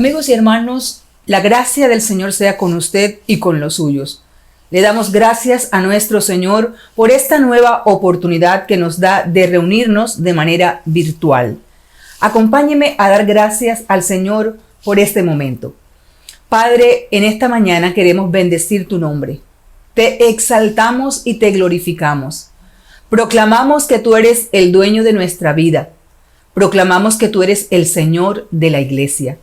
Amigos y hermanos, la gracia del Señor sea con usted y con los suyos. Le damos gracias a nuestro Señor por esta nueva oportunidad que nos da de reunirnos de manera virtual. Acompáñeme a dar gracias al Señor por este momento. Padre, en esta mañana queremos bendecir tu nombre. Te exaltamos y te glorificamos. Proclamamos que tú eres el dueño de nuestra vida. Proclamamos que tú eres el Señor de la iglesia.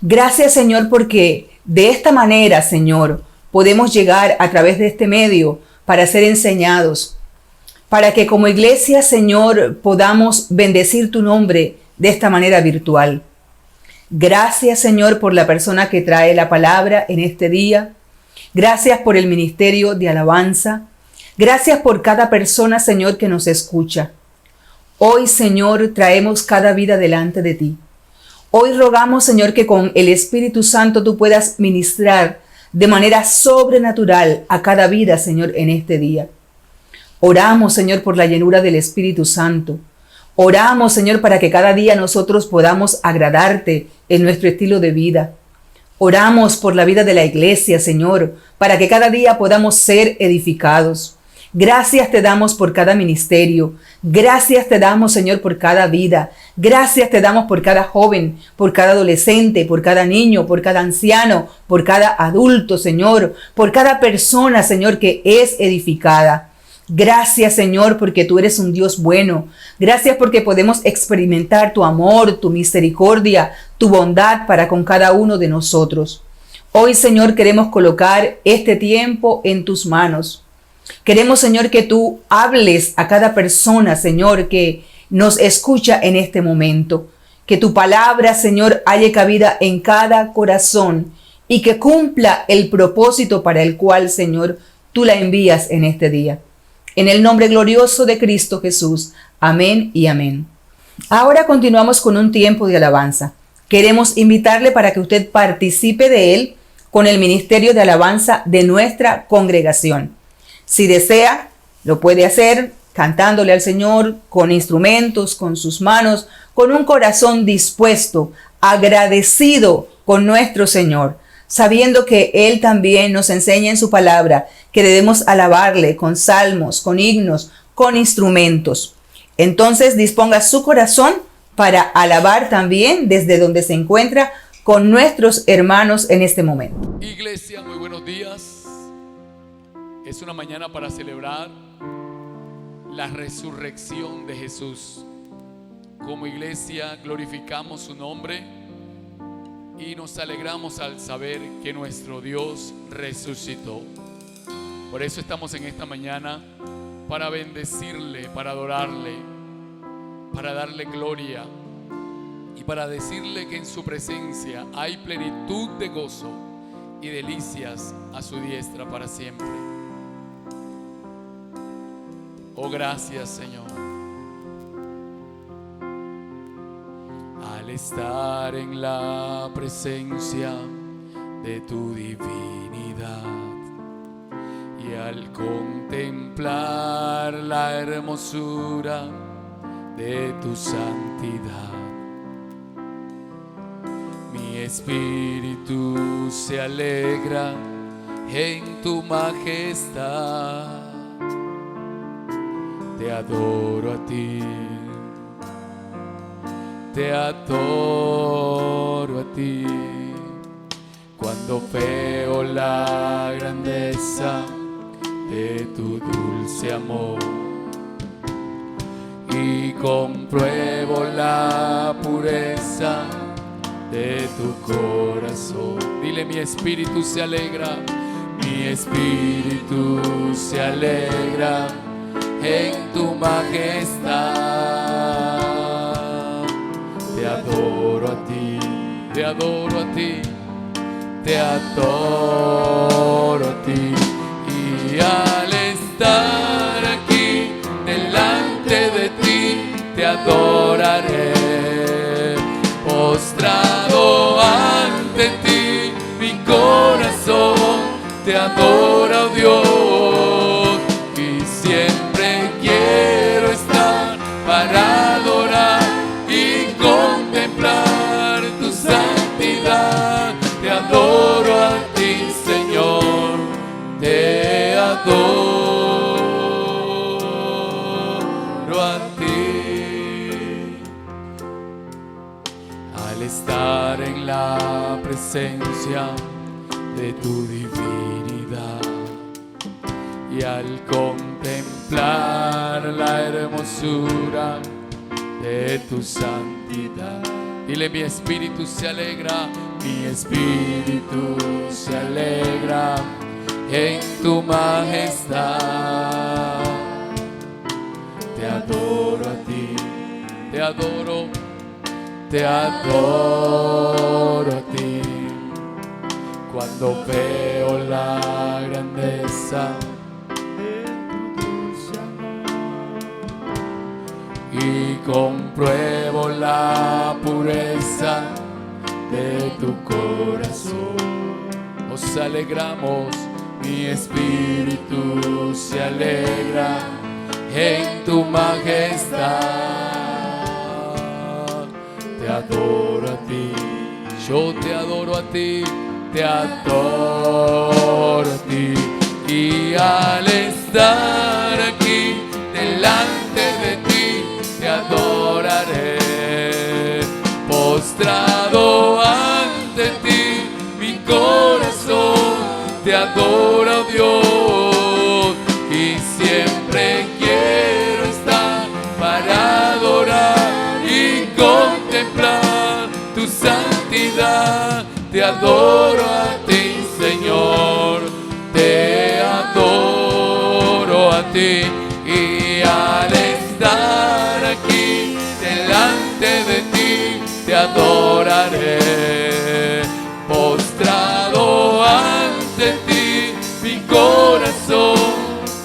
Gracias, Señor, porque de esta manera, Señor, podemos llegar a través de este medio para ser enseñados, para que como iglesia, Señor, podamos bendecir tu nombre de esta manera virtual. Gracias, Señor, por la persona que trae la palabra en este día. Gracias por el ministerio de alabanza. Gracias por cada persona, Señor, que nos escucha. Hoy, Señor, traemos cada vida delante de ti. Hoy rogamos, Señor, que con el Espíritu Santo tú puedas ministrar de manera sobrenatural a cada vida, Señor, en este día. Oramos, Señor, por la llenura del Espíritu Santo. Oramos, Señor, para que cada día nosotros podamos agradarte en nuestro estilo de vida. Oramos por la vida de la iglesia, Señor, para que cada día podamos ser edificados. Gracias te damos por cada ministerio. Gracias te damos, Señor, por cada vida. Gracias te damos por cada joven, por cada adolescente, por cada niño, por cada anciano, por cada adulto, Señor, por cada persona, Señor, que es edificada. Gracias, Señor, porque tú eres un Dios bueno. Gracias porque podemos experimentar tu amor, tu misericordia, tu bondad para con cada uno de nosotros. Hoy, Señor, queremos colocar este tiempo en tus manos. Queremos, Señor, que tú hables a cada persona, Señor, que nos escucha en este momento. Que tu palabra, Señor, halle cabida en cada corazón y que cumpla el propósito para el cual, Señor, tú la envías en este día. En el nombre glorioso de Cristo Jesús. Amén y amén. Ahora continuamos con un tiempo de alabanza. Queremos invitarle para que usted participe de él con el ministerio de alabanza de nuestra congregación. Si desea, lo puede hacer cantándole al Señor con instrumentos, con sus manos, con un corazón dispuesto, agradecido con nuestro Señor, sabiendo que Él también nos enseña en su palabra que debemos alabarle con salmos, con himnos, con instrumentos. Entonces disponga su corazón para alabar también desde donde se encuentra con nuestros hermanos en este momento. Iglesia, muy buenos días. Es una mañana para celebrar la resurrección de Jesús. Como iglesia glorificamos su nombre y nos alegramos al saber que nuestro Dios resucitó. Por eso estamos en esta mañana para bendecirle, para adorarle, para darle gloria y para decirle que en su presencia hay plenitud de gozo y delicias a su diestra para siempre. Oh, gracias, Señor. Al estar en la presencia de tu divinidad y al contemplar la hermosura de tu santidad, mi espíritu se alegra en tu majestad. Te adoro a ti, te adoro a ti. Cuando veo la grandeza de tu dulce amor y compruebo la pureza de tu corazón. Dile, mi espíritu se alegra, mi espíritu se alegra en tu majestad. Te adoro a ti, te adoro a ti, te adoro a ti. Y al estar aquí delante de ti, te adoraré. Postrado ante ti, mi corazón te adora, oh Dios. Para adorar y contemplar tu santidad. presencia de tu divinidad. Y al contemplar la hermosura de tu santidad, dile: mi espíritu se alegra, mi espíritu se alegra en tu majestad. Te adoro a ti, te adoro, te adoro a ti. Cuando veo la grandeza y compruebo la pureza de tu corazón, nos alegramos, mi espíritu se alegra en tu majestad. Te adoro a ti, yo te adoro a ti, te adoro a ti. Y al estar aquí delante de ti, te adoraré, postrado ante ti, mi corazón te adora, oh Dios, y siempre quiero estar para adorar y contemplar tu santidad. Te adoro a ti, Señor, te adoro a ti. Y al estar aquí delante de ti, te adoraré, postrado ante ti, mi corazón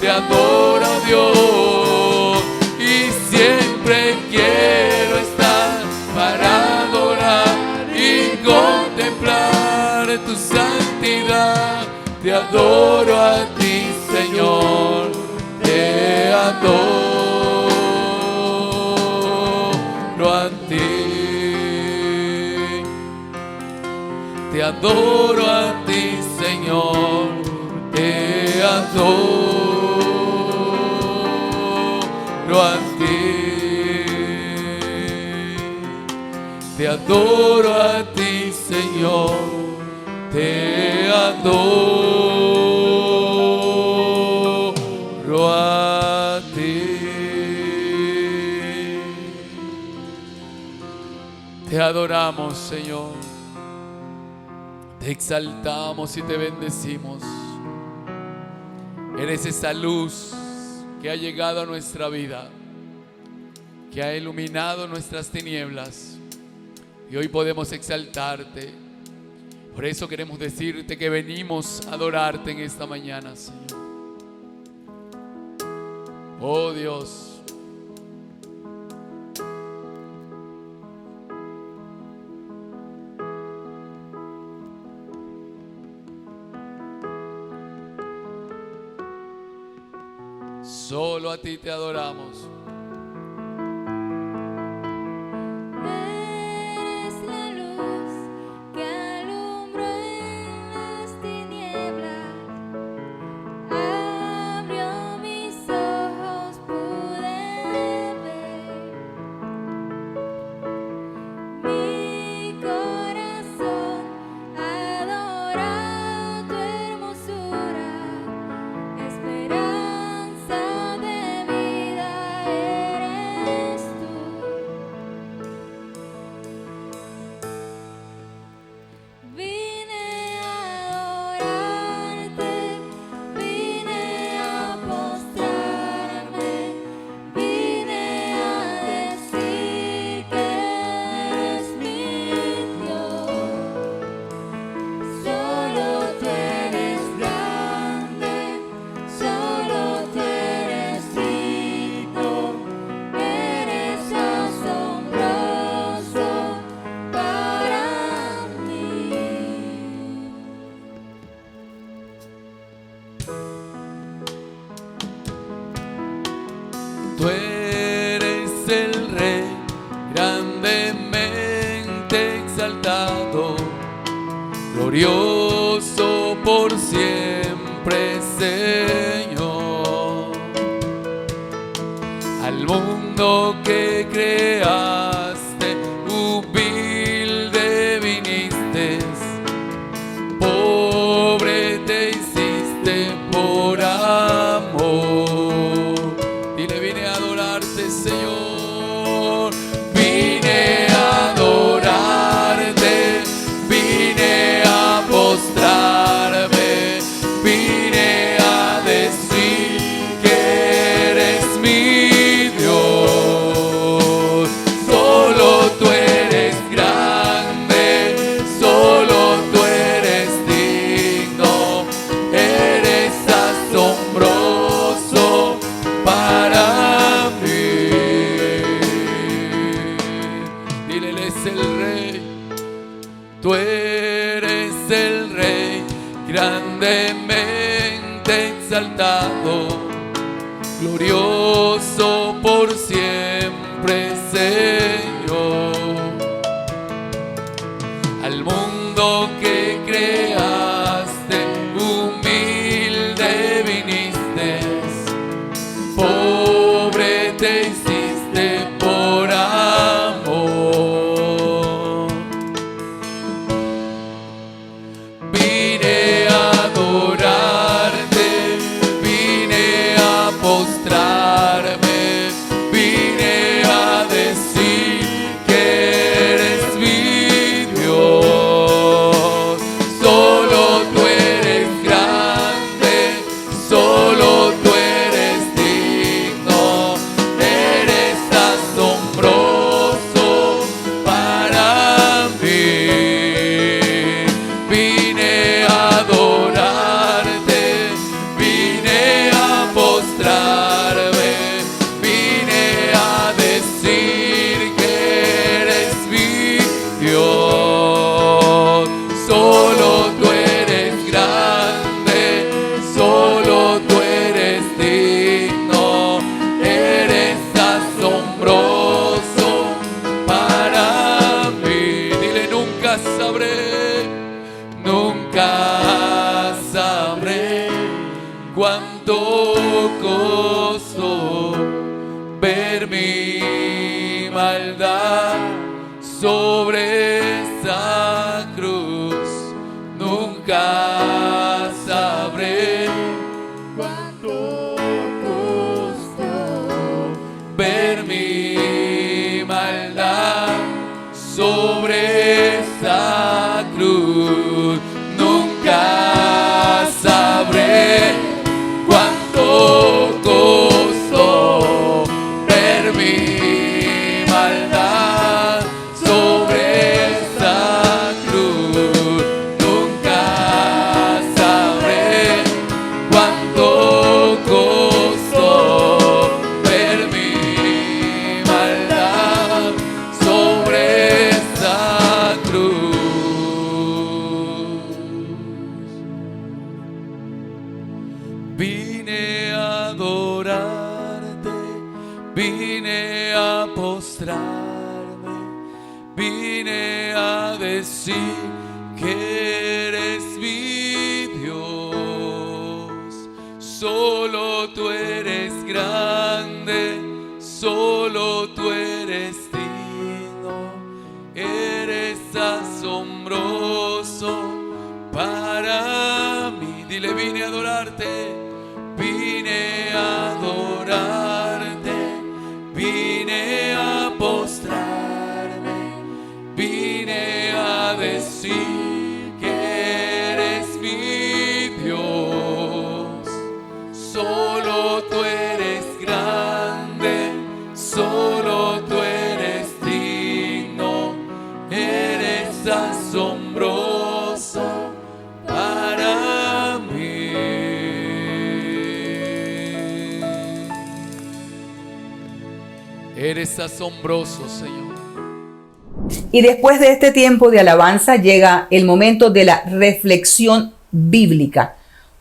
te adora, oh Dios, y siempre quiero estar para adorar y contemplar tu santidad. Te adoro a ti, Señor, te adoro a ti, te adoro a ti, Señor, te adoro a ti, te adoro a ti, Señor, te adoro a ti. Te adoramos, Señor, te exaltamos y te bendecimos. Eres esa luz que ha llegado a nuestra vida, que ha iluminado nuestras tinieblas, y hoy podemos exaltarte. Por eso queremos decirte que venimos a adorarte en esta mañana, Señor. Oh Dios, solo a ti te adoramos. Tú eres el Rey grandemente exaltado, glorioso por siempre, Señor. Al mundo que creaste, humilde viniste para mí. Dile, Él es el Rey, tú eres el Rey, grandemente exaltado, glorioso por siempre, Señor. Al mundo que creaste, humilde viniste, pobre te hiciste por amor. Vine a adorarte, vine a postrarme, vine a decir que eres mi Dios. Solo tú eres grande, solo tú eres digno, eres asombroso para mí. Vine a adorarte, vine a postrarme, vine a decir que eres mi Dios. Solo tú eres grande, solo tú eres digno, eres asombroso para mí. Dile, nunca sabré cuánto costó ver mi maldad sobre esa cruz. Nunca sabré cuánto costó ver mi maldad sobre esa cruz. Nunca sabré cuánto costó ver mi maldad sobre esa cruz. Nunca sabré cuánto costó ver mi maldad sobre esa cruz. Vine a adorarte, vine a postrarme, vine a decir que eres mi Dios. Solo tú eres grande, solo tú eres digno, eres asombroso para mí. Dile, vine a adorarte, vine a adorarte, vine a postrarme, vine a decir que eres mi Dios. Solo tú eres grande, solo tú eres digno, eres asombroso para mí. Eres asombroso, Señor. Y después de este tiempo de alabanza llega el momento de la reflexión bíblica.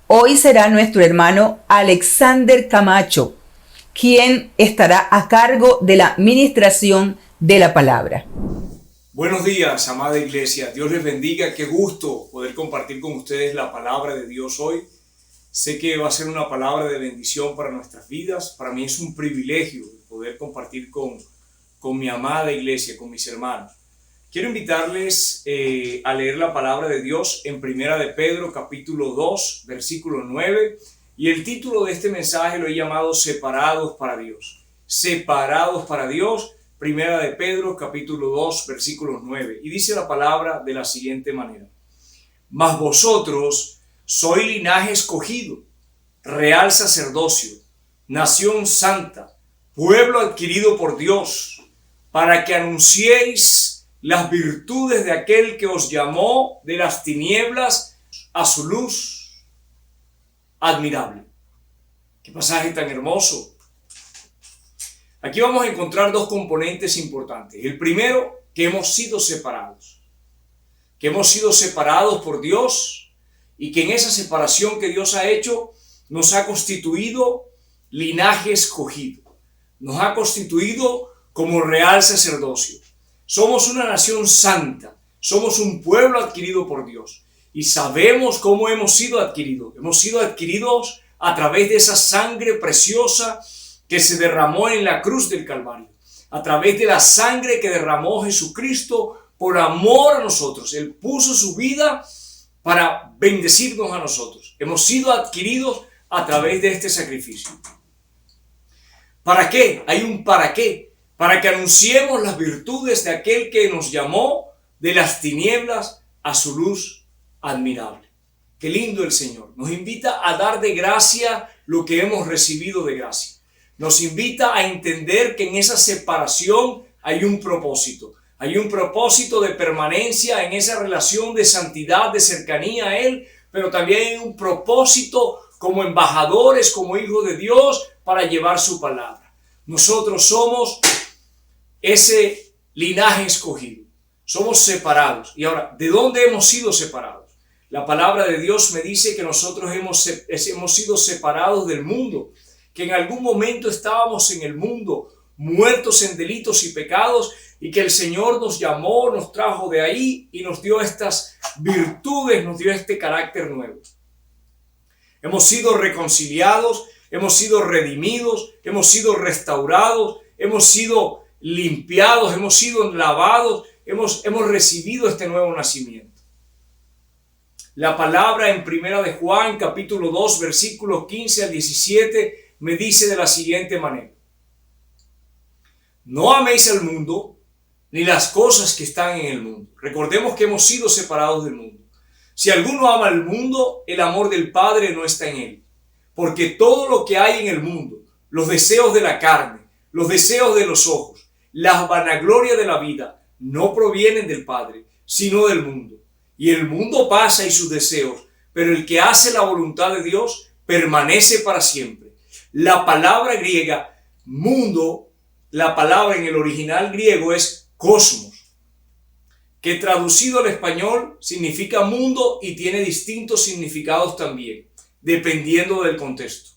Hoy será nuestro hermano Alexander Camacho quien estará a cargo de la ministración de la palabra. Buenos días, amada iglesia. Dios les bendiga. Qué gusto poder compartir con ustedes la palabra de Dios hoy. Sé que va a ser una palabra de bendición para nuestras vidas. Para mí es un privilegio poder compartir con mi amada iglesia, con mis hermanos. Quiero invitarles a leer la palabra de Dios en Primera de Pedro, capítulo 2, versículo 9. Y el título de este mensaje lo he llamado Separados para Dios. Separados para Dios. Primera de Pedro, capítulo 2, versículo 9. Y dice la palabra de la siguiente manera. Mas vosotros sois linaje escogido, real sacerdocio, nación santa, pueblo adquirido por Dios, para que anunciéis las virtudes de aquel que os llamó de las tinieblas a su luz admirable. Qué pasaje tan hermoso. Aquí vamos a encontrar dos componentes importantes. El primero, que hemos sido separados. Que hemos sido separados por Dios y que en esa separación que Dios ha hecho nos ha constituido linaje escogido. Nos ha constituido como real sacerdocio. Somos una nación santa. Somos un pueblo adquirido por Dios. Y sabemos cómo hemos sido adquiridos. Hemos sido adquiridos a través de esa sangre preciosa que se derramó en la cruz del Calvario. A través de la sangre que derramó Jesucristo por amor a nosotros. Él puso su vida para bendecirnos a nosotros. Hemos sido adquiridos a través de este sacrificio. ¿Para qué? Hay un para qué. Para que anunciemos las virtudes de aquel que nos llamó de las tinieblas a su luz admirable. Qué lindo el Señor. Nos invita a dar de gracia lo que hemos recibido de gracia. Nos invita a entender que en esa separación hay un propósito. Hay un propósito de permanencia en esa relación de santidad, de cercanía a Él, pero también hay un propósito como embajadores, como hijos de Dios, para llevar su palabra. Nosotros somos ese linaje escogido. Somos separados. Y ahora, ¿de dónde hemos sido separados? La palabra de Dios me dice que nosotros hemos sido separados del mundo, que en algún momento estábamos en el mundo, muertos en delitos y pecados, y que el Señor nos llamó, nos trajo de ahí y nos dio estas virtudes, nos dio este carácter nuevo. Hemos sido reconciliados, hemos sido redimidos, hemos sido restaurados, hemos sido limpiados, hemos sido lavados, hemos recibido este nuevo nacimiento. La palabra en Primera de Juan, capítulo 2, versículos 15 al 17, me dice de la siguiente manera: no améis al mundo, ni las cosas que están en el mundo. Recordemos que hemos sido separados del mundo. Si alguno ama al mundo, el amor del Padre no está en él. Porque todo lo que hay en el mundo, los deseos de la carne, los deseos de los ojos, la vanagloria de la vida, no provienen del Padre, sino del mundo. Y el mundo pasa y sus deseos, pero el que hace la voluntad de Dios permanece para siempre. La palabra griega mundo, la palabra en el original griego es cosmos, que traducido al español significa mundo y tiene distintos significados también, dependiendo del contexto.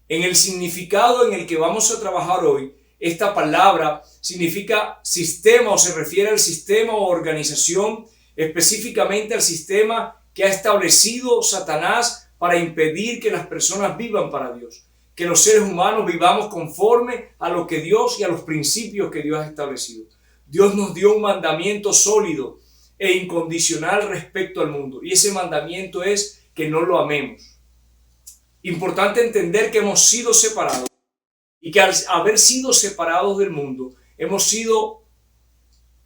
En el significado en el que vamos a trabajar hoy, esta palabra significa sistema o se refiere al sistema o organización, específicamente al sistema que ha establecido Satanás para impedir que las personas vivan para Dios, que los seres humanos vivamos conforme a lo que Dios y a los principios que Dios ha establecido. Dios nos dio un mandamiento sólido e incondicional respecto al mundo, y ese mandamiento es que no lo amemos. Importante entender que hemos sido separados y que al haber sido separados del mundo, hemos sido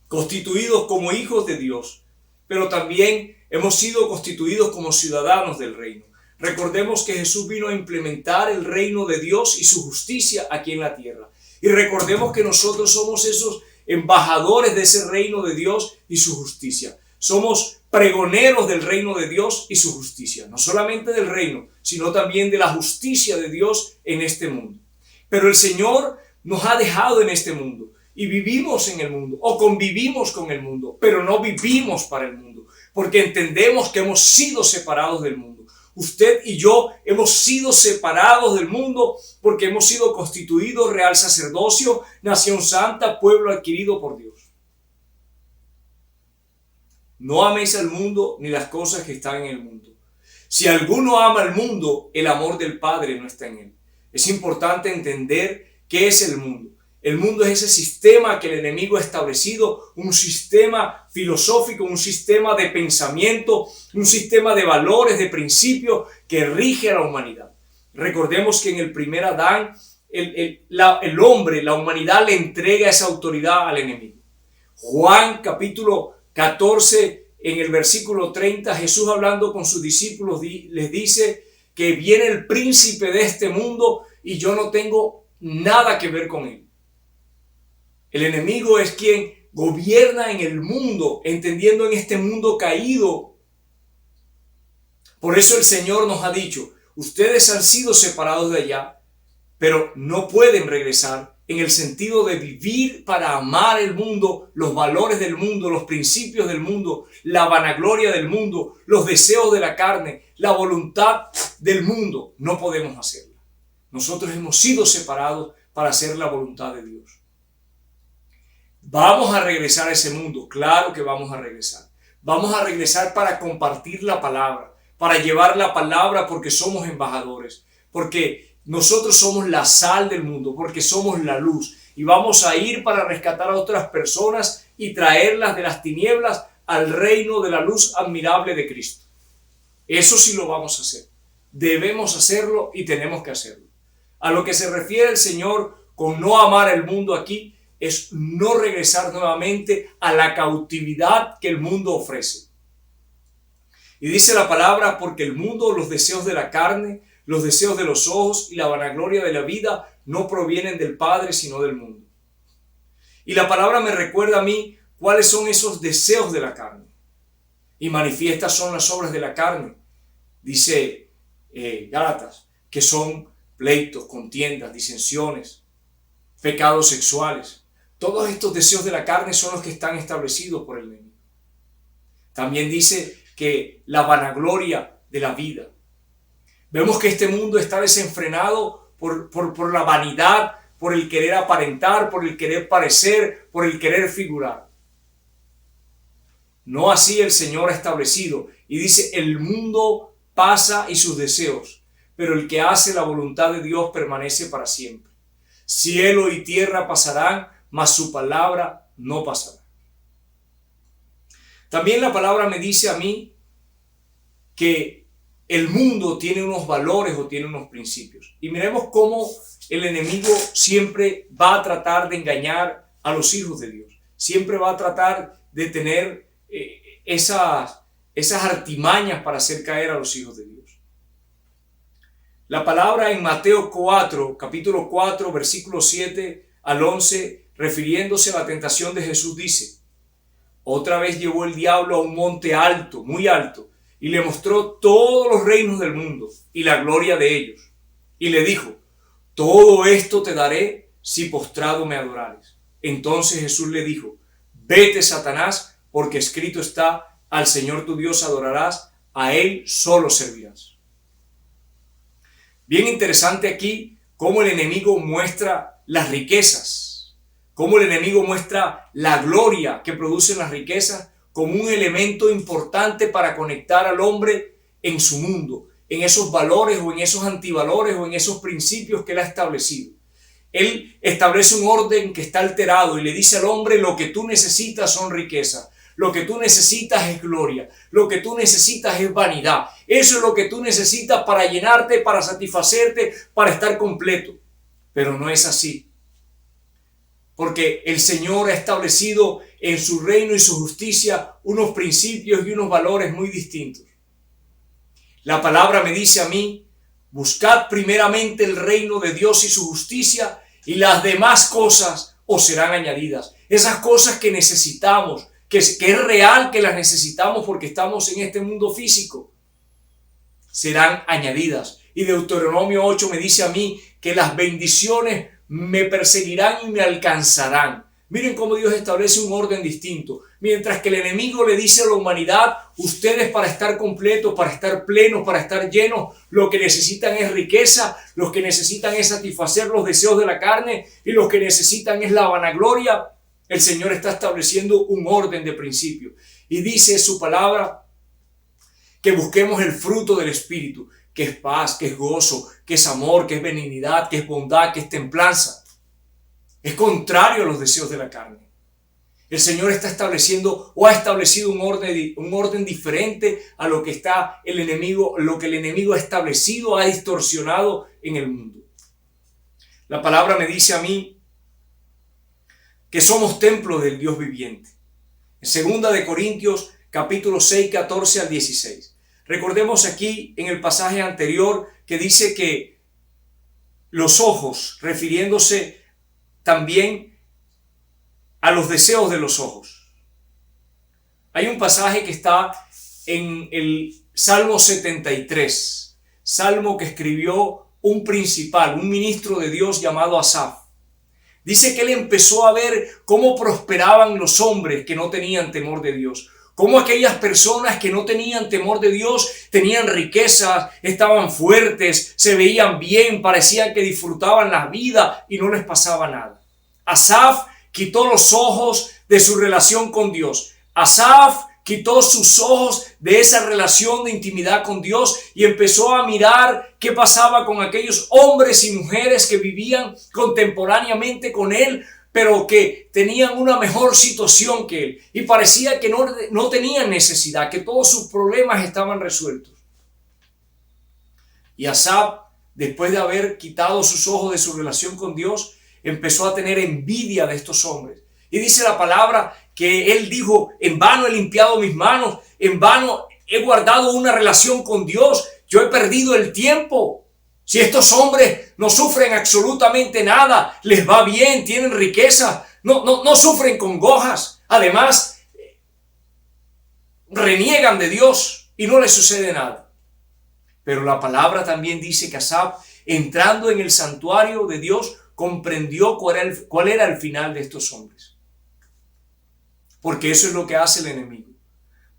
constituidos como hijos de Dios, pero también hemos sido constituidos como ciudadanos del reino. Recordemos que Jesús vino a implementar el reino de Dios y su justicia aquí en la tierra. Y recordemos que nosotros somos esos embajadores de ese reino de Dios y su justicia. Somos pregoneros del reino de Dios y su justicia. No solamente del reino, sino también de la justicia de Dios en este mundo. Pero el Señor nos ha dejado en este mundo y vivimos en el mundo o convivimos con el mundo, pero no vivimos para el mundo, porque entendemos que hemos sido separados del mundo. Usted y yo hemos sido separados del mundo porque hemos sido constituidos real sacerdocio, nación santa, pueblo adquirido por Dios. No améis al mundo ni las cosas que están en el mundo. Si alguno ama al mundo, el amor del Padre no está en él. Es importante entender qué es el mundo. El mundo es ese sistema que el enemigo ha establecido, un sistema filosófico, un sistema de pensamiento, un sistema de valores, de principios que rige a la humanidad. Recordemos que en el primer Adán, el hombre, la humanidad le entrega esa autoridad al enemigo. Juan capítulo 14, en el versículo 30, Jesús hablando con sus discípulos les dice que viene el príncipe de este mundo y yo no tengo nada que ver con él. El enemigo es quien gobierna en el mundo, entendiendo en este mundo caído. Por eso el Señor nos ha dicho, ustedes han sido separados de allá, pero no pueden regresar en el sentido de vivir para amar el mundo, los valores del mundo, los principios del mundo, la vanagloria del mundo, los deseos de la carne, la voluntad del mundo. No podemos hacerla. Nosotros hemos sido separados para hacer la voluntad de Dios. ¿Vamos a regresar a ese mundo? Claro que vamos a regresar. Vamos a regresar para compartir la palabra, para llevar la palabra porque somos embajadores, porque nosotros somos la sal del mundo, porque somos la luz. Y vamos a ir para rescatar a otras personas y traerlas de las tinieblas al reino de la luz admirable de Cristo. Eso sí lo vamos a hacer. Debemos hacerlo y tenemos que hacerlo. A lo que se refiere el Señor con no amar el mundo aquí, es no regresar nuevamente a la cautividad que el mundo ofrece. Y dice la palabra, porque el mundo, los deseos de la carne, los deseos de los ojos y la vanagloria de la vida no provienen del Padre, sino del mundo. Y la palabra me recuerda a mí cuáles son esos deseos de la carne. Y manifiestas son las obras de la carne. Dice Gálatas, que son pleitos, contiendas, disensiones, pecados sexuales. Todos estos deseos de la carne son los que están establecidos por el enemigo. También dice que la vanagloria de la vida. Vemos que este mundo está desenfrenado por la vanidad, por el querer aparentar, por el querer parecer, por el querer figurar. No así el Señor ha establecido. Y dice, el mundo pasa y sus deseos, pero el que hace la voluntad de Dios permanece para siempre. Cielo y tierra pasarán, mas su palabra no pasará. También la palabra me dice a mí que el mundo tiene unos valores o tiene unos principios. Y miremos cómo el enemigo siempre va a tratar de engañar a los hijos de Dios. Siempre va a tratar de tener esas artimañas para hacer caer a los hijos de Dios. La palabra en Mateo 4, capítulo 4, versículo 7 al 11, refiriéndose a la tentación de Jesús, dice: otra vez llevó el diablo a un monte alto, muy alto, y le mostró todos los reinos del mundo y la gloria de ellos. Y le dijo: todo esto te daré si postrado me adorares. Entonces Jesús le dijo: vete, Satanás, porque escrito está, al Señor tu Dios adorarás, a Él solo servirás. Bien interesante aquí cómo el enemigo muestra las riquezas, cómo el enemigo muestra la gloria que producen las riquezas como un elemento importante para conectar al hombre en su mundo, en esos valores o en esos antivalores o en esos principios que él ha establecido. Él establece un orden que está alterado y le dice al hombre: lo que tú necesitas son riquezas, lo que tú necesitas es gloria, lo que tú necesitas es vanidad. Eso es lo que tú necesitas para llenarte, para satisfacerte, para estar completo. Pero no es así. Porque el Señor ha establecido en su reino y su justicia unos principios y unos valores muy distintos. La palabra me dice a mí: buscad primeramente el reino de Dios y su justicia, y las demás cosas os serán añadidas. Esas cosas que necesitamos, que es real que las necesitamos porque estamos en este mundo físico, serán añadidas. Y Deuteronomio 8 me dice a mí que las bendiciones me perseguirán y me alcanzarán. Miren cómo Dios establece un orden distinto. Mientras que el enemigo le dice a la humanidad: ustedes, para estar completos, para estar plenos, para estar llenos, lo que necesitan es riqueza, lo que necesitan es satisfacer los deseos de la carne y lo que necesitan es la vanagloria. El Señor está estableciendo un orden de principios y dice su palabra que busquemos el fruto del Espíritu, que es paz, que es gozo, que es amor, que es benignidad, que es bondad, que es templanza. Es contrario a los deseos de la carne. El Señor está estableciendo o ha establecido un orden diferente a lo que está el enemigo, lo que el enemigo ha establecido, ha distorsionado en el mundo. La palabra me dice a mí que somos templos del Dios viviente. En 2 de Corintios capítulo 6, 14 al 16. Recordemos aquí en el pasaje anterior que dice que los ojos, refiriéndose también a los deseos de los ojos. Hay un pasaje que está en el Salmo 73, salmo que escribió un principal, un ministro de Dios llamado Asaf. Dice que él empezó a ver cómo prosperaban los hombres que no tenían temor de Dios. Cómo aquellas personas que no tenían temor de Dios tenían riquezas, estaban fuertes, se veían bien, parecían que disfrutaban la vida y no les pasaba nada. Asaf quitó los ojos de su relación con Dios. Asaf quitó sus ojos de esa relación de intimidad con Dios y empezó a mirar qué pasaba con aquellos hombres y mujeres que vivían contemporáneamente con él, pero que tenían una mejor situación que él. Y parecía que no tenían necesidad, que todos sus problemas estaban resueltos. Y Asaf, después de haber quitado sus ojos de su relación con Dios, empezó a tener envidia de estos hombres. Y dice la palabra que él dijo: en vano he limpiado mis manos, en vano he guardado una relación con Dios, yo he perdido el tiempo. Si estos hombres no sufren absolutamente nada, les va bien, tienen riqueza, no sufren congojas. Además, reniegan de Dios y no les sucede nada. Pero la palabra también dice que Asaf, entrando en el santuario de Dios, comprendió cuál era el final de estos hombres. Porque eso es lo que hace el enemigo.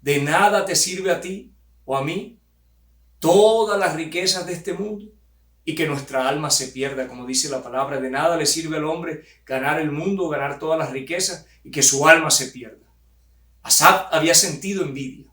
De nada te sirve a ti o a mí todas las riquezas de este mundo y que nuestra alma se pierda, como dice la palabra. De nada le sirve al hombre ganar el mundo, ganar todas las riquezas y que su alma se pierda. Asaf había sentido envidia.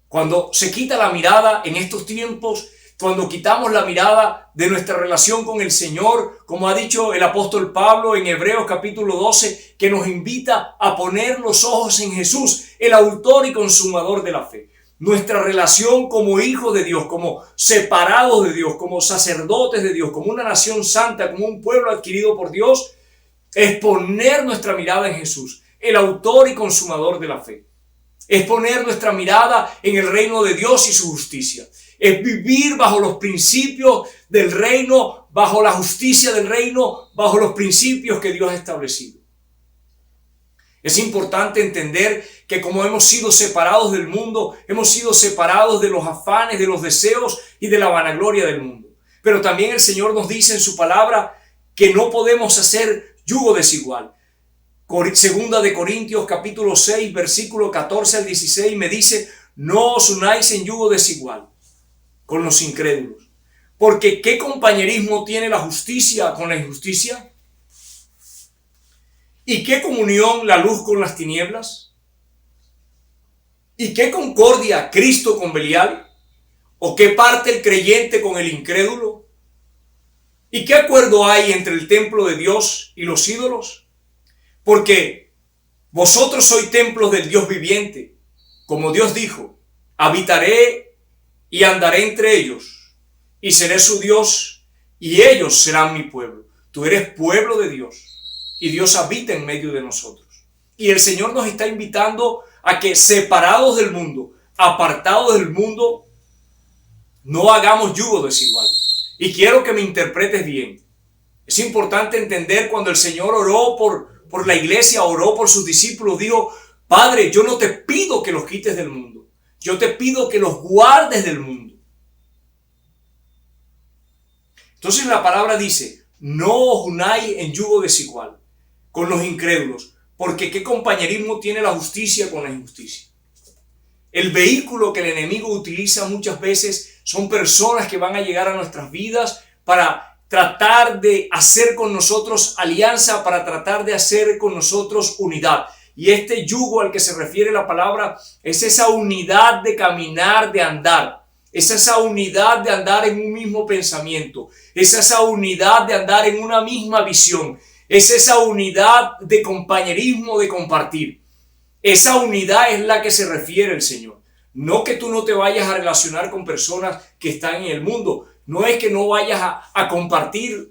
Cuando se quita la mirada en estos tiempos, cuando quitamos la mirada de nuestra relación con el Señor, como ha dicho el apóstol Pablo en Hebreos capítulo 12, que nos invita a poner los ojos en Jesús, el autor y consumador de la fe. Nuestra relación como hijos de Dios, como separados de Dios, como sacerdotes de Dios, como una nación santa, como un pueblo adquirido por Dios, es poner nuestra mirada en Jesús, el autor y consumador de la fe. Es poner nuestra mirada en el reino de Dios y su justicia. Es vivir bajo los principios del reino, bajo la justicia del reino, bajo los principios que Dios ha establecido. Es importante entender que como hemos sido separados del mundo, hemos sido separados de los afanes, de los deseos y de la vanagloria del mundo. Pero también el Señor nos dice en su palabra que no podemos hacer yugo desigual. Segunda de Corintios capítulo 6, versículo 14 al 16 me dice: no os unáis en yugo desigual con los incrédulos. Porque ¿qué compañerismo tiene la justicia con la injusticia? ¿Y qué comunión la luz con las tinieblas? ¿Y qué concordia Cristo con Belial? ¿O qué parte el creyente con el incrédulo? ¿Y qué acuerdo hay entre el templo de Dios y los ídolos? Porque vosotros sois templos del Dios viviente. Como Dios dijo: habitaré y andaré entre ellos, y seré su Dios, y ellos serán mi pueblo. Tú eres pueblo de Dios, y Dios habita en medio de nosotros. Y el Señor nos está invitando a que, separados del mundo, apartados del mundo, no hagamos yugo desigual. Y quiero que me interpretes bien. Es importante entender cuando el Señor oró por la iglesia, oró por sus discípulos, dijo: Padre, yo no te pido que los quites del mundo, yo te pido que los guardes del mundo. Entonces la palabra dice: no os unáis en yugo desigual con los incrédulos, porque ¿qué compañerismo tiene la justicia con la injusticia? El vehículo que el enemigo utiliza muchas veces son personas que van a llegar a nuestras vidas para tratar de hacer con nosotros alianza, para tratar de hacer con nosotros unidad. Y este yugo al que se refiere la palabra es esa unidad de caminar, de andar. Es esa unidad de andar en un mismo pensamiento. Es esa unidad de andar en una misma visión. Es esa unidad de compañerismo, de compartir. Esa unidad es la que se refiere el Señor. No que tú no te vayas a relacionar con personas que están en el mundo. No es que no vayas a compartir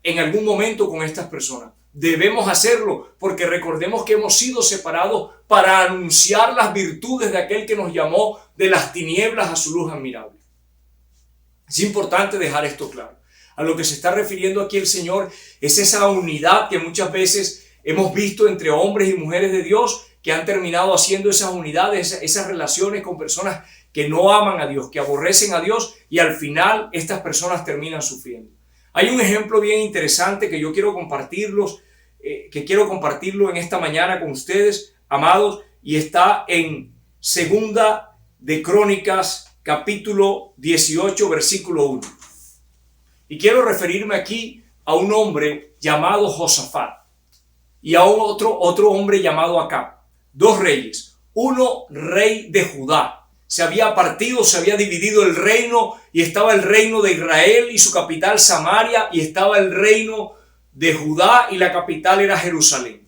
en algún momento con estas personas. Debemos hacerlo porque recordemos que hemos sido separados para anunciar las virtudes de aquel que nos llamó de las tinieblas a su luz admirable. Es importante dejar esto claro. A lo que se está refiriendo aquí el Señor es esa unidad que muchas veces hemos visto entre hombres y mujeres de Dios que han terminado haciendo esas unidades, esas relaciones con personas que no aman a Dios, que aborrecen a Dios, y al final estas personas terminan sufriendo. Hay un ejemplo bien interesante que yo quiero compartirlos que quiero compartirlo en esta mañana con ustedes, amados, y está en Segunda de Crónicas, capítulo 18, versículo 1. Y quiero referirme aquí a un hombre llamado Josafat y a otro hombre llamado Acab, dos reyes. Uno, rey de Judá. Se había dividido el reino, y estaba el reino de Israel y su capital Samaria, y estaba el reino de Judá y la capital era Jerusalén.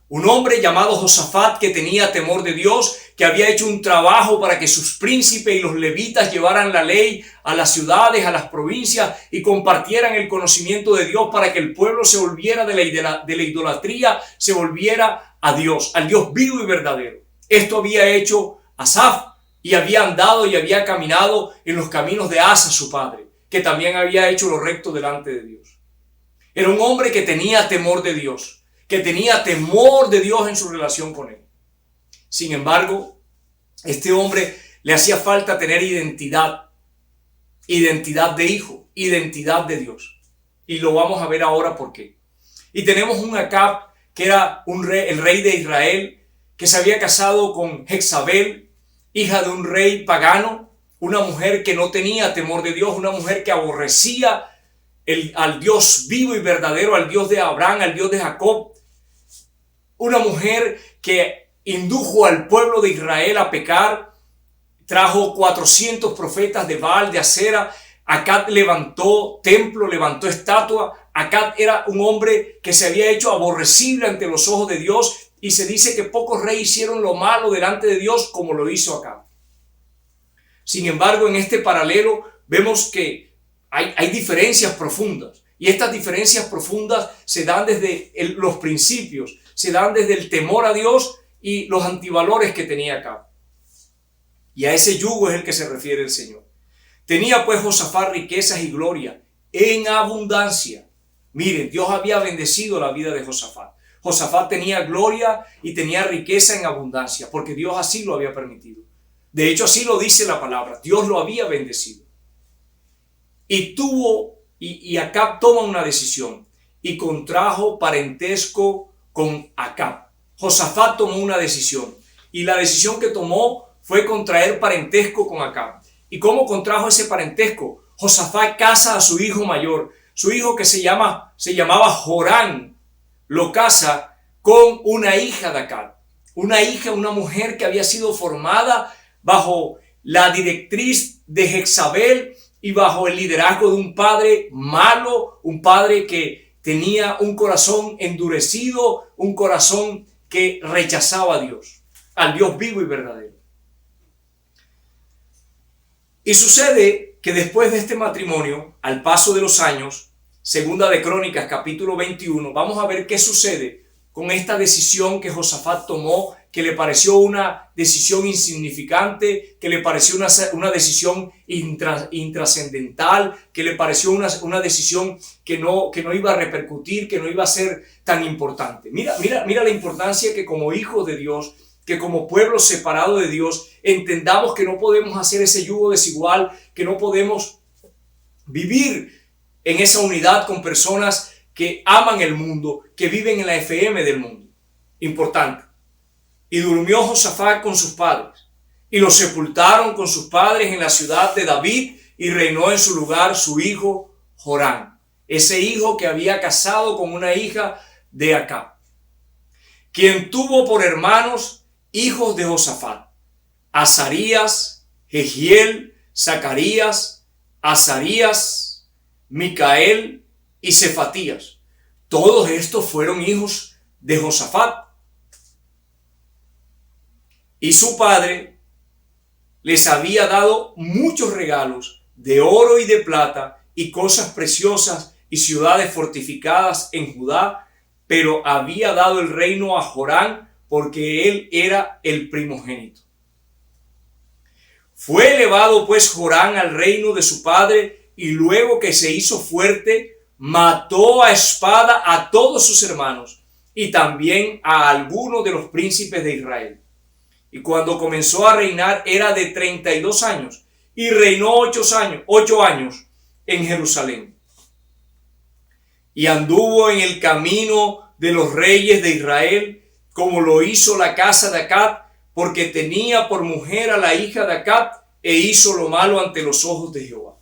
Un hombre llamado Josafat que tenía temor de Dios, que había hecho un trabajo para que sus príncipes y los levitas llevaran la ley a las ciudades, a las provincias y compartieran el conocimiento de Dios para que el pueblo se volviera de la idolatría, se volviera a Dios, al Dios vivo y verdadero. Esto había hecho Asaf, y había andado y había caminado en los caminos de Asa, su padre, que también había hecho lo recto delante de Dios. Era un hombre que tenía temor de Dios, en su relación con él. Sin embargo, este hombre le hacía falta tener identidad de hijo, identidad de Dios. Y lo vamos a ver ahora por qué. Y tenemos un Acab, que era el rey de Israel, que se había casado con Jezabel, hija de un rey pagano, una mujer que no tenía temor de Dios, una mujer que aborrecía al Dios vivo y verdadero, al Dios de Abraham, al Dios de Jacob, una mujer que indujo al pueblo de Israel a pecar, trajo 400 profetas de Baal, de Acera. Acab levantó templo, levantó estatua. Acab era un hombre que se había hecho aborrecible ante los ojos de Dios, y se dice que pocos reyes hicieron lo malo delante de Dios como lo hizo Acab. Sin embargo, en este paralelo vemos que hay diferencias profundas, y estas diferencias profundas se dan desde los principios, se dan desde el temor a Dios y los antivalores que tenía Acab. Y a ese yugo es el que se refiere el Señor. Tenía pues Josafat riquezas y gloria en abundancia. Miren, Dios había bendecido la vida de Josafat. Josafat tenía gloria y tenía riqueza en abundancia, porque Dios así lo había permitido. De hecho, así lo dice la palabra. Dios lo había bendecido. Y Acab toma una decisión y contrajo parentesco con Acab. Josafat tomó una decisión, y la decisión que tomó fue contraer parentesco con Acab. ¿Y cómo contrajo ese parentesco? Josafat casa a su hijo mayor, su hijo que se llamaba Jorán, lo casa con una hija de Acab, una mujer que había sido formada bajo la directriz de Jezabel y bajo el liderazgo de un padre malo, un padre que tenía un corazón endurecido, un corazón que rechazaba a Dios, al Dios vivo y verdadero. Y sucede que después de este matrimonio, al paso de los años, Segunda de Crónicas, capítulo 21, vamos a ver qué sucede con esta decisión que Josafat tomó, que le pareció una decisión insignificante, que le pareció una decisión intrascendental, que le pareció una decisión que no iba a repercutir, que no iba a ser tan importante. Mira la importancia que como hijos de Dios, que como pueblo separado de Dios, entendamos que no podemos hacer ese yugo desigual, que no podemos vivir en esa unidad con personas que aman el mundo, que viven en la FM del mundo. Importante. Y durmió Josafat con sus padres, y lo sepultaron con sus padres en la ciudad de David, y reinó en su lugar su hijo Jorán, ese hijo que había casado con una hija de Acab, quien tuvo por hermanos hijos de Josafat: Azarías, Jehiel, Zacarías, Azarías, Micael y Cefatías. Todos estos fueron hijos de Josafat. Y su padre les había dado muchos regalos de oro y de plata y cosas preciosas y ciudades fortificadas en Judá, pero había dado el reino a Jorán porque él era el primogénito. Fue elevado pues Jorán al reino de su padre, y luego que se hizo fuerte, mató a espada a todos sus hermanos y también a algunos de los príncipes de Israel. Y cuando comenzó a reinar era de 32 años y reinó 8 años en Jerusalén. y anduvo en el camino de los reyes de Israel, como lo hizo la casa de Acab, porque tenía por mujer a la hija de Acab, e hizo lo malo ante los ojos de Jehová.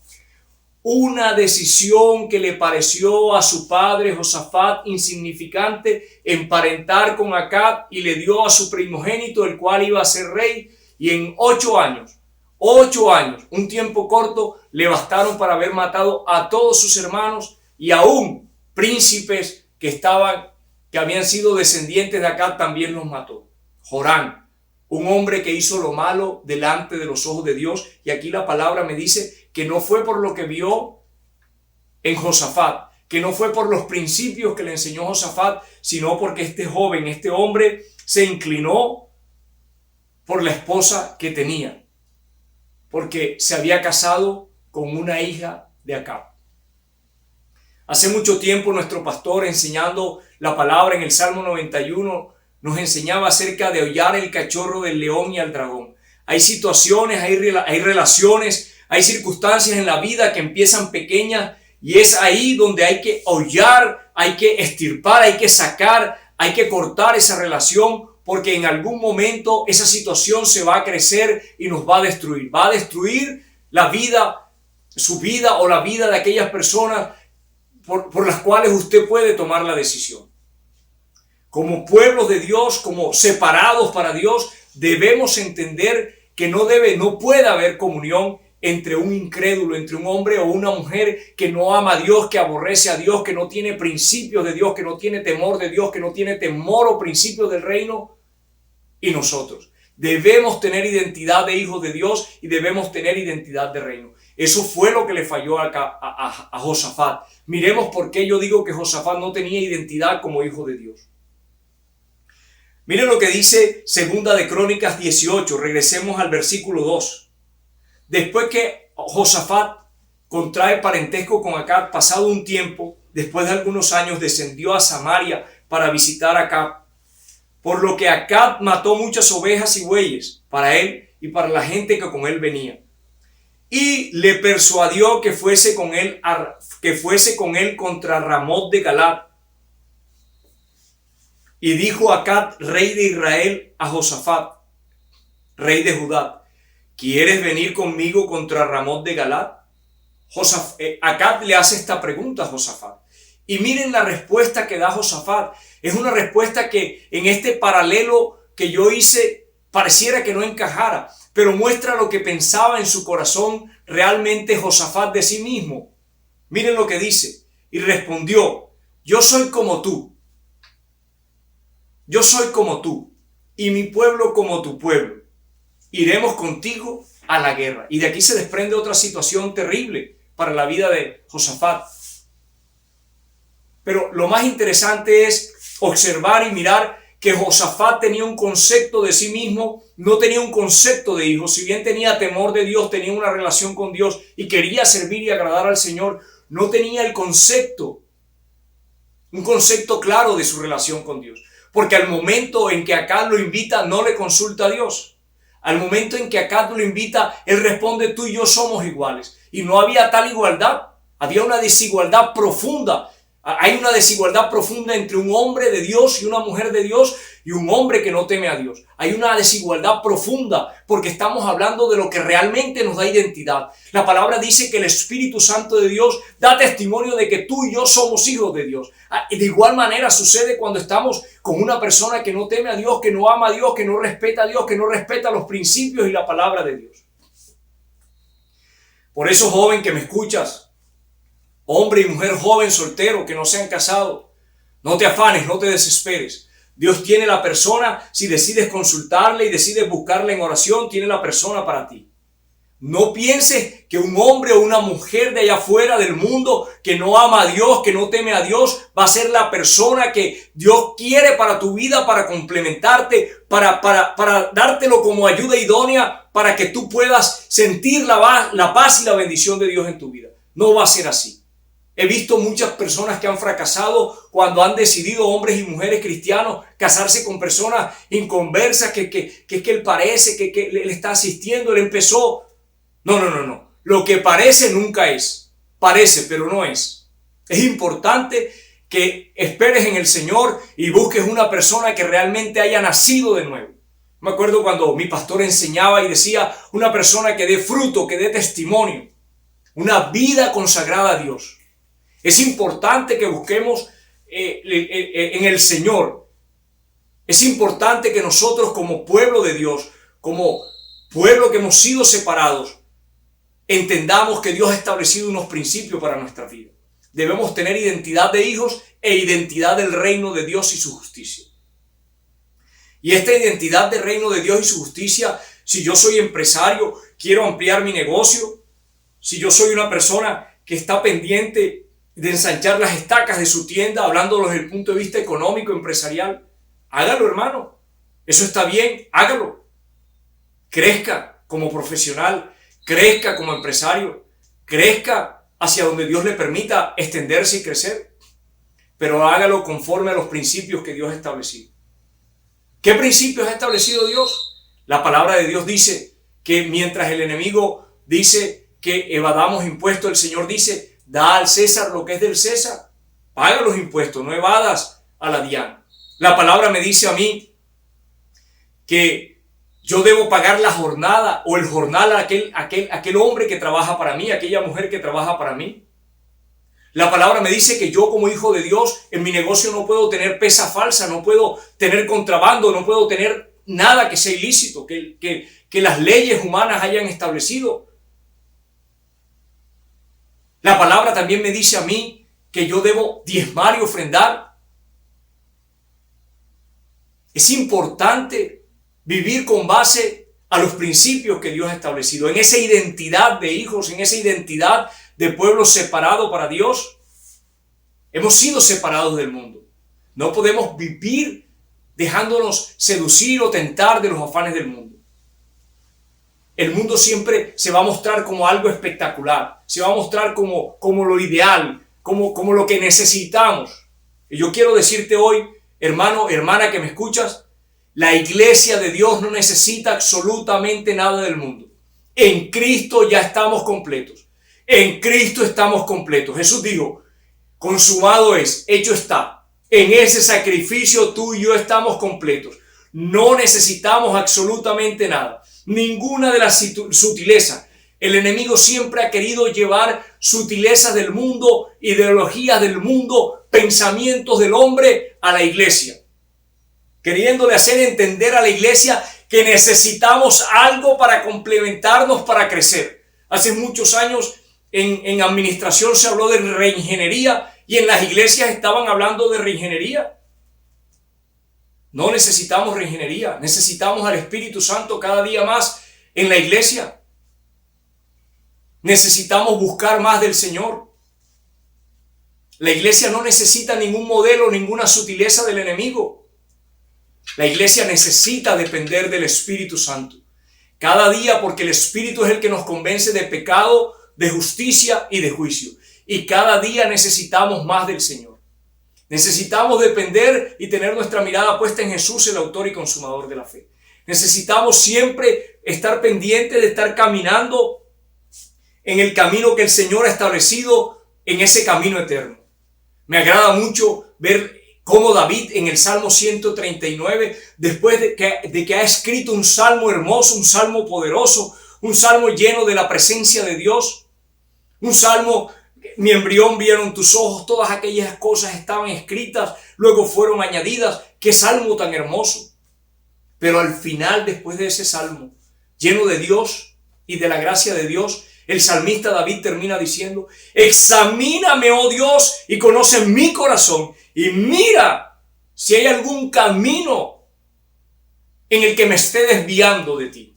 Una decisión que le pareció a su padre Josafat insignificante, emparentar con Acab, y le dio a su primogénito, el cual iba a ser rey, y en 8 años, un tiempo corto, le bastaron para haber matado a todos sus hermanos y aún príncipes que habían sido descendientes de Acab, también los mató. Jorán, un hombre que hizo lo malo delante de los ojos de Dios, y aquí la palabra me dice que no fue por lo que vio en Josafat, que no fue por los principios que le enseñó Josafat, sino porque este joven, este hombre, se inclinó por la esposa que tenía, porque se había casado con una hija de Acab. Hace mucho tiempo nuestro pastor, enseñando la palabra en el Salmo 91, nos enseñaba acerca de hollar el cachorro del león y al dragón. Hay situaciones, hay relaciones, hay circunstancias en la vida que empiezan pequeñas, y es ahí donde hay que hollar, hay que extirpar, hay que sacar, hay que cortar esa relación, porque en algún momento esa situación se va a crecer y nos va a destruir. Va a destruir la vida, su vida o la vida de aquellas personas por las cuales usted puede tomar la decisión. Como pueblos de Dios, como separados para Dios, debemos entender que no puede haber comunión entre un incrédulo, entre un hombre o una mujer que no ama a Dios, que aborrece a Dios, que no tiene principios de Dios, que no tiene temor de Dios, que no tiene temor o principios del reino, y nosotros. Debemos tener identidad de hijos de Dios y debemos tener identidad de reino. Eso fue lo que le falló a Josafat. Miremos por qué yo digo que Josafat no tenía identidad como hijo de Dios. Miren lo que dice Segunda de Crónicas 18. Regresemos al versículo 2. Después que Josafat contrae parentesco con Acab, pasado un tiempo, después de algunos años, descendió a Samaria para visitar a Acab. Por lo que Acab mató muchas ovejas y bueyes para él y para la gente que con él venía. Y le persuadió que fuese con él contra Ramot de Galad. Y dijo Acab, rey de Israel, a Josafat, rey de Judá: ¿quieres venir conmigo contra Ramot de Galad? Acab le hace esta pregunta a Josafat. Y miren la respuesta que da Josafat. Es una respuesta que en este paralelo que yo hice pareciera que no encajara, pero muestra lo que pensaba en su corazón realmente Josafat de sí mismo. Miren lo que dice. Y respondió: yo soy como tú. Yo soy como tú, y mi pueblo como tu pueblo. Iremos contigo a la guerra. Y de aquí se desprende otra situación terrible para la vida de Josafat. Pero lo más interesante es observar y mirar que Josafat tenía un concepto de sí mismo, no tenía un concepto de hijo. Si bien tenía temor de Dios, tenía una relación con Dios y quería servir y agradar al Señor, no tenía un concepto claro de su relación con Dios. Porque al momento en que Acab lo invita, no le consulta a Dios. Al momento en que Acab lo invita, él responde: tú y yo somos iguales. Y no había tal igualdad, había una desigualdad profunda. Hay una desigualdad profunda entre un hombre de Dios y una mujer de Dios y un hombre que no teme a Dios. Hay una desigualdad profunda porque estamos hablando de lo que realmente nos da identidad. La palabra dice que el Espíritu Santo de Dios da testimonio de que tú y yo somos hijos de Dios. De igual manera sucede cuando estamos con una persona que no teme a Dios, que no ama a Dios, que no respeta a Dios, que no respeta los principios y la palabra de Dios. Por eso, joven que me escuchas, hombre y mujer joven, soltero, que no se han casado, no te afanes, no te desesperes. Dios tiene la persona, si decides consultarle y decides buscarle en oración, tiene la persona para ti. No pienses que un hombre o una mujer de allá afuera del mundo que no ama a Dios, que no teme a Dios, va a ser la persona que Dios quiere para tu vida, para complementarte, para dártelo como ayuda idónea, para que tú puedas sentir la paz y la bendición de Dios en tu vida. No va a ser así. He visto muchas personas que han fracasado cuando han decidido, hombres y mujeres cristianos, casarse con personas inconversas, que él parece que le está asistiendo, él empezó. No. Lo que parece nunca es. Parece, pero no es. Es importante que esperes en el Señor y busques una persona que realmente haya nacido de nuevo. Me acuerdo cuando mi pastor enseñaba y decía, una persona que dé fruto, que dé testimonio, una vida consagrada a Dios. Es importante que busquemos en el Señor. Es importante que nosotros como pueblo de Dios, como pueblo que hemos sido separados, entendamos que Dios ha establecido unos principios para nuestra vida. Debemos tener identidad de hijos e identidad del reino de Dios y su justicia. Y esta identidad del reino de Dios y su justicia, si yo soy empresario, quiero ampliar mi negocio, si yo soy una persona que está pendiente de ensanchar las estacas de su tienda, hablándolo desde el punto de vista económico, empresarial, hágalo, hermano. Eso está bien, hágalo. Crezca como profesional, crezca como empresario, crezca hacia donde Dios le permita extenderse y crecer, pero hágalo conforme a los principios que Dios ha establecido. ¿Qué principios ha establecido Dios? La palabra de Dios dice que mientras el enemigo dice que evadamos impuestos, el Señor dice, da al César lo que es del César. Paga los impuestos, no evadas a la diana. La palabra me dice a mí que yo debo pagar la jornada o el jornal a aquel hombre que trabaja para mí, aquella mujer que trabaja para mí. La palabra me dice que yo como hijo de Dios en mi negocio no puedo tener pesa falsa, no puedo tener contrabando, no puedo tener nada que sea ilícito, que las leyes humanas hayan establecido. La palabra también me dice a mí que yo debo diezmar y ofrendar. Es importante vivir con base a los principios que Dios ha establecido, en esa identidad de hijos, en esa identidad de pueblo separado para Dios. Hemos sido separados del mundo. No podemos vivir dejándonos seducir o tentar de los afanes del mundo. El mundo siempre se va a mostrar como algo espectacular, se va a mostrar como lo ideal, como lo que necesitamos. Y yo quiero decirte hoy, hermano, hermana que me escuchas, la iglesia de Dios no necesita absolutamente nada del mundo. En Cristo ya estamos completos. En Cristo estamos completos. Jesús dijo, consumado es, hecho está. En ese sacrificio tú y yo estamos completos. No necesitamos absolutamente nada. Ninguna de las sutilezas. El enemigo siempre ha querido llevar sutilezas del mundo, ideologías del mundo, pensamientos del hombre a la iglesia. Queriéndole hacer entender a la iglesia que necesitamos algo para complementarnos, para crecer. Hace muchos años en administración se habló de reingeniería y en las iglesias estaban hablando de reingeniería. No necesitamos reingeniería, necesitamos al Espíritu Santo cada día más en la iglesia. Necesitamos buscar más del Señor. La iglesia no necesita ningún modelo, ninguna sutileza del enemigo. La iglesia necesita depender del Espíritu Santo. Cada día, porque el Espíritu es el que nos convence de pecado, de justicia y de juicio. Y cada día necesitamos más del Señor. Necesitamos depender y tener nuestra mirada puesta en Jesús, el autor y consumador de la fe. Necesitamos siempre estar pendientes de estar caminando en el camino que el Señor ha establecido, en ese camino eterno. Me agrada mucho ver cómo David en el Salmo 139, después de que ha escrito un salmo hermoso, un salmo poderoso, un salmo lleno de la presencia de Dios, un salmo, mi embrión vieron tus ojos, todas aquellas cosas estaban escritas, luego fueron añadidas. ¡Qué salmo tan hermoso! Pero al final, después de ese salmo, lleno de Dios y de la gracia de Dios, el salmista David termina diciendo, examíname, oh Dios, y conoce mi corazón, y mira si hay algún camino en el que me esté desviando de ti,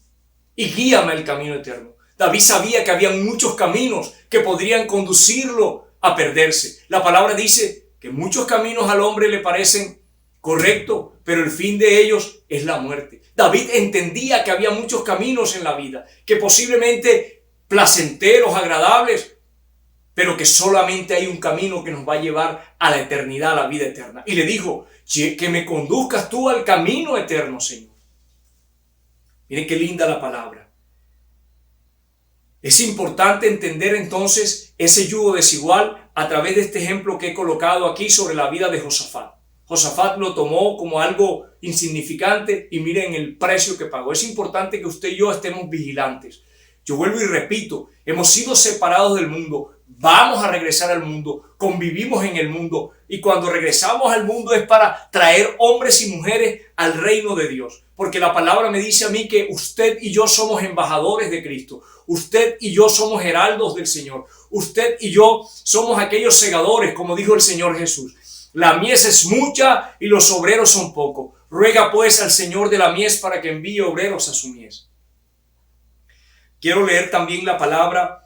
y guíame al camino eterno. David sabía que había muchos caminos que podrían conducirlo a perderse. La palabra dice que muchos caminos al hombre le parecen correctos, pero el fin de ellos es la muerte. David entendía que había muchos caminos en la vida, que posiblemente placenteros, agradables, pero que solamente hay un camino que nos va a llevar a la eternidad, a la vida eterna. Y le dijo, que me conduzcas tú al camino eterno, Señor. Miren qué linda la palabra. Es importante entender entonces ese yugo desigual a través de este ejemplo que he colocado aquí sobre la vida de Josafat. Josafat lo tomó como algo insignificante y miren el precio que pagó. Es importante que usted y yo estemos vigilantes. Yo vuelvo y repito, hemos sido separados del mundo, vamos a regresar al mundo, convivimos en el mundo y cuando regresamos al mundo es para traer hombres y mujeres al reino de Dios. Porque la palabra me dice a mí que usted y yo somos embajadores de Cristo. Usted y yo somos heraldos del Señor. Usted y yo somos aquellos segadores, como dijo el Señor Jesús. La mies es mucha y los obreros son pocos. Ruega pues al Señor de la mies para que envíe obreros a su mies. Quiero leer también la palabra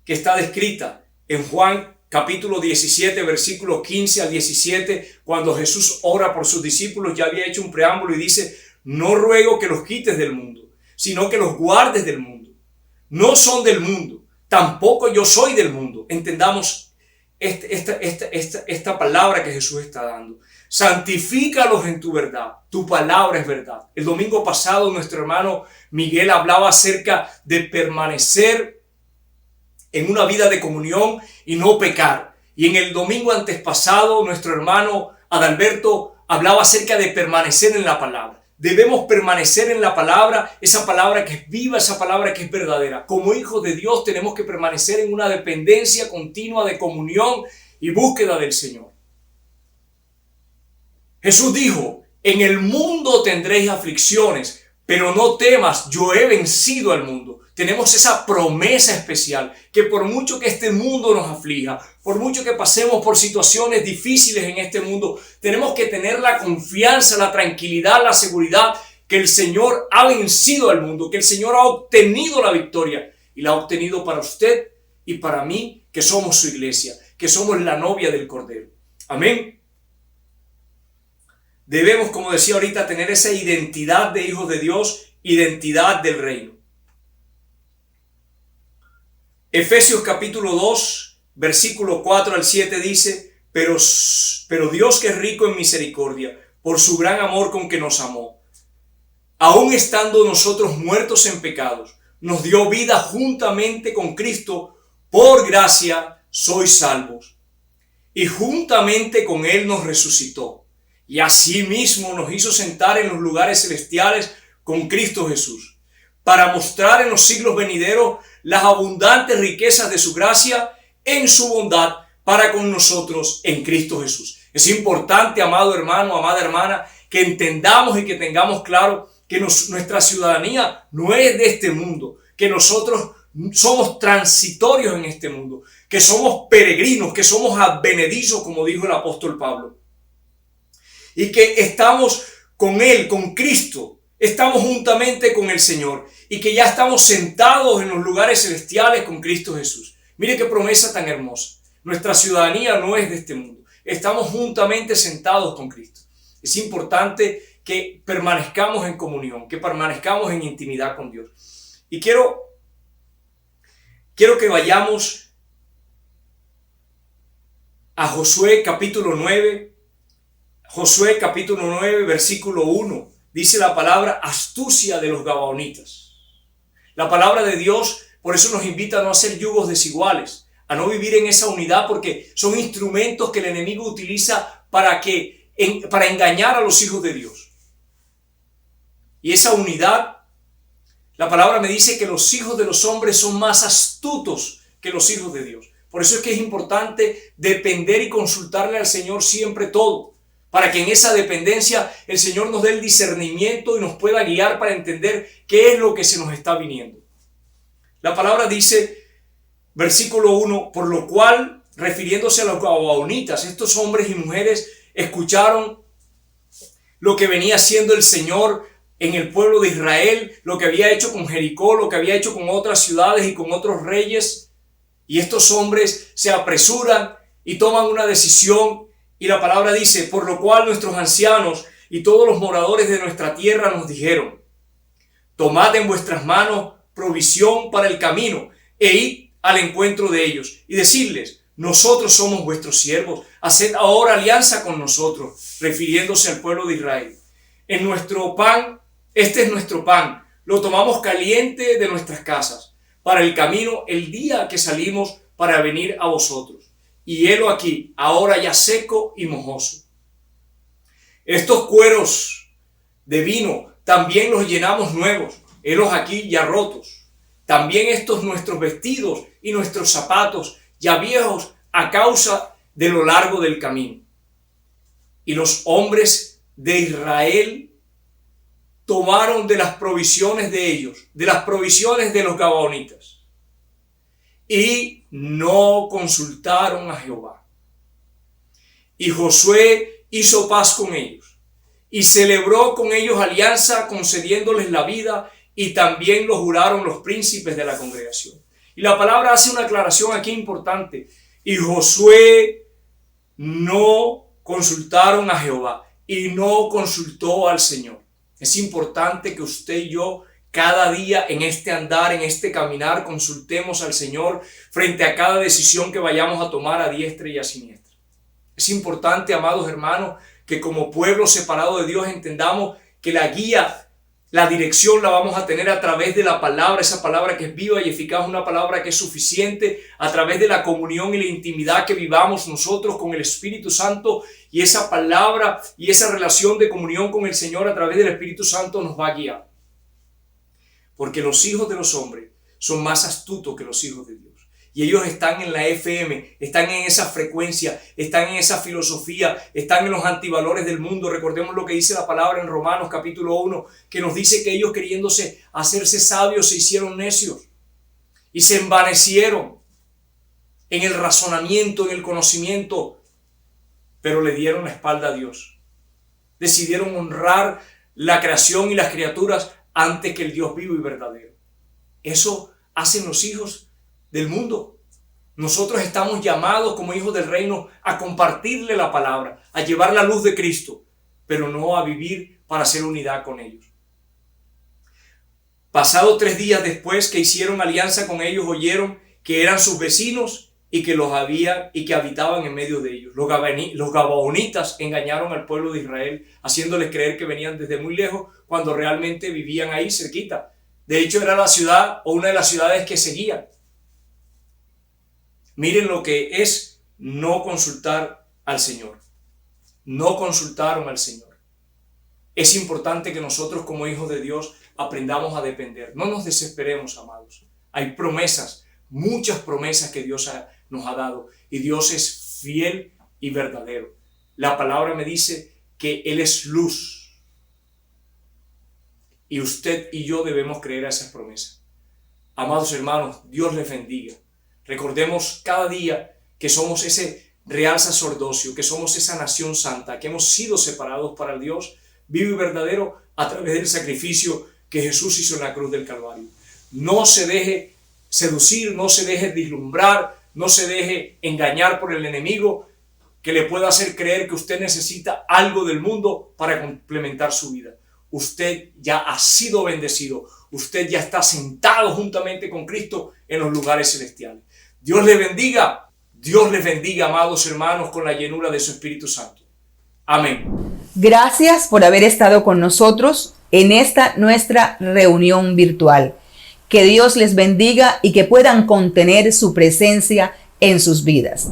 que está descrita en Juan capítulo 17, versículos 15 al 17, cuando Jesús ora por sus discípulos. Ya había hecho un preámbulo y dice: no ruego que los quites del mundo, sino que los guardes del mundo. No son del mundo, tampoco yo soy del mundo. Entendamos esta palabra que Jesús está dando. Santifícalos en tu verdad, tu palabra es verdad. El domingo pasado nuestro hermano Miguel hablaba acerca de permanecer en una vida de comunión y no pecar. Y en el domingo antes pasado nuestro hermano Adalberto hablaba acerca de permanecer en la palabra. Debemos permanecer en la palabra, esa palabra que es viva, esa palabra que es verdadera. Como hijos de Dios tenemos que permanecer en una dependencia continua de comunión y búsqueda del Señor. Jesús dijo: en el mundo tendréis aflicciones, pero no temas, yo he vencido al mundo. Tenemos esa promesa especial que por mucho que este mundo nos aflija, por mucho que pasemos por situaciones difíciles en este mundo, tenemos que tener la confianza, la tranquilidad, la seguridad que el Señor ha vencido al mundo, que el Señor ha obtenido la victoria y la ha obtenido para usted y para mí, que somos su iglesia, que somos la novia del Cordero. Amén. Debemos, como decía ahorita, tener esa identidad de hijos de Dios, identidad del reino. Efesios capítulo 2, versículo 4 al 7 dice: pero Dios, que es rico en misericordia, por su gran amor con que nos amó, aun estando nosotros muertos en pecados, nos dio vida juntamente con Cristo. Por gracia sois salvos. Y juntamente con Él nos resucitó. Y asimismo nos hizo sentar en los lugares celestiales con Cristo Jesús, para mostrar en los siglos venideros las abundantes riquezas de su gracia en su bondad para con nosotros en Cristo Jesús. Es importante, amado hermano, amada hermana, que entendamos y que tengamos claro que nuestra ciudadanía no es de este mundo, que nosotros somos transitorios en este mundo, que somos peregrinos, que somos advenedizos, como dijo el apóstol Pablo, y que estamos con Él, con Cristo, estamos juntamente con el Señor y que ya estamos sentados en los lugares celestiales con Cristo Jesús. Mire qué promesa tan hermosa. Nuestra ciudadanía no es de este mundo. Estamos juntamente sentados con Cristo. Es importante que permanezcamos en comunión, que permanezcamos en intimidad con Dios. Y quiero que vayamos a Josué capítulo 9. Josué capítulo 9, versículo 1. Dice la palabra: astucia de los gabaonitas. La palabra de Dios por eso nos invita a no hacer yugos desiguales, a no vivir en esa unidad, porque son instrumentos que el enemigo utiliza para engañar a los hijos de Dios. Y esa unidad, la palabra me dice que los hijos de los hombres son más astutos que los hijos de Dios. Por eso es que es importante depender y consultarle al Señor siempre todo, para que en esa dependencia el Señor nos dé el discernimiento y nos pueda guiar para entender qué es lo que se nos está viniendo. La palabra dice, versículo 1, por lo cual, refiriéndose a los gabaonitas, estos hombres y mujeres escucharon lo que venía haciendo el Señor en el pueblo de Israel, lo que había hecho con Jericó, lo que había hecho con otras ciudades y con otros reyes. Y estos hombres se apresuran y toman una decisión. Y la palabra dice, por lo cual nuestros ancianos y todos los moradores de nuestra tierra nos dijeron: tomad en vuestras manos provisión para el camino e id al encuentro de ellos y decirles: nosotros somos vuestros siervos, haced ahora alianza con nosotros, refiriéndose al pueblo de Israel. Este es nuestro pan, lo tomamos caliente de nuestras casas, para el camino el día que salimos para venir a vosotros. Y helo aquí, ahora ya seco y mojoso. Estos cueros de vino también los llenamos nuevos, helos aquí ya rotos. También estos nuestros vestidos y nuestros zapatos ya viejos a causa de lo largo del camino. Y los hombres de Israel tomaron de las provisiones de ellos, de las provisiones de los gabaonitas, y no consultaron a Jehová. Y Josué hizo paz con ellos, y celebró con ellos alianza, concediéndoles la vida, y también lo juraron los príncipes de la congregación. Y la palabra hace una aclaración aquí importante. Y Josué no consultaron a Jehová y no consultó al Señor. Es importante que usted y yo cada día en este andar, en este caminar, consultemos al Señor frente a cada decisión que vayamos a tomar a diestra y a siniestra. Es importante, amados hermanos, que como pueblo separado de Dios entendamos que la guía, la dirección la vamos a tener a través de la palabra, esa palabra que es viva y eficaz, una palabra que es suficiente, a través de la comunión y la intimidad que vivamos nosotros con el Espíritu Santo, y esa palabra y esa relación de comunión con el Señor a través del Espíritu Santo nos va a guiar. Porque los hijos de los hombres son más astutos que los hijos de Dios. Y ellos están en la FM, están en esa frecuencia, están en esa filosofía, están en los antivalores del mundo. Recordemos lo que dice la palabra en Romanos capítulo 1, que nos dice que ellos queriéndose hacerse sabios se hicieron necios y se envanecieron en el razonamiento, en el conocimiento, pero le dieron la espalda a Dios. Decidieron honrar la creación y las criaturas antes que el Dios vivo y verdadero. Eso hacen los hijos del mundo. Nosotros estamos llamados como hijos del reino a compartirle la palabra, a llevar la luz de Cristo, pero no a vivir para hacer unidad con ellos. Pasado 3 días después que hicieron alianza con ellos, oyeron que eran sus vecinos y que los había y que habitaban en medio de ellos. Los gabaonitas engañaron al pueblo de Israel, haciéndoles creer que venían desde muy lejos cuando realmente vivían ahí cerquita. De hecho, era la ciudad o una de las ciudades que seguían. Miren lo que es no consultar al Señor. No consultaron al Señor. Es importante que nosotros como hijos de Dios aprendamos a depender. No nos desesperemos, amados. Hay promesas, muchas promesas que Dios nos ha dado. Y Dios es fiel y verdadero. La palabra me dice que Él es luz. Y usted y yo debemos creer a esas promesas. Amados hermanos, Dios les bendiga. Recordemos cada día que somos ese real sacerdocio, que somos esa nación santa, que hemos sido separados para el Dios vivo y verdadero a través del sacrificio que Jesús hizo en la cruz del Calvario. No se deje seducir, no se deje vislumbrar, no se deje engañar por el enemigo que le pueda hacer creer que usted necesita algo del mundo para complementar su vida. Usted ya ha sido bendecido, usted ya está sentado juntamente con Cristo en los lugares celestiales. Dios les bendiga, amados hermanos, con la llenura de su Espíritu Santo. Amén. Gracias por haber estado con nosotros en esta nuestra reunión virtual. Que Dios les bendiga y que puedan contener su presencia en sus vidas.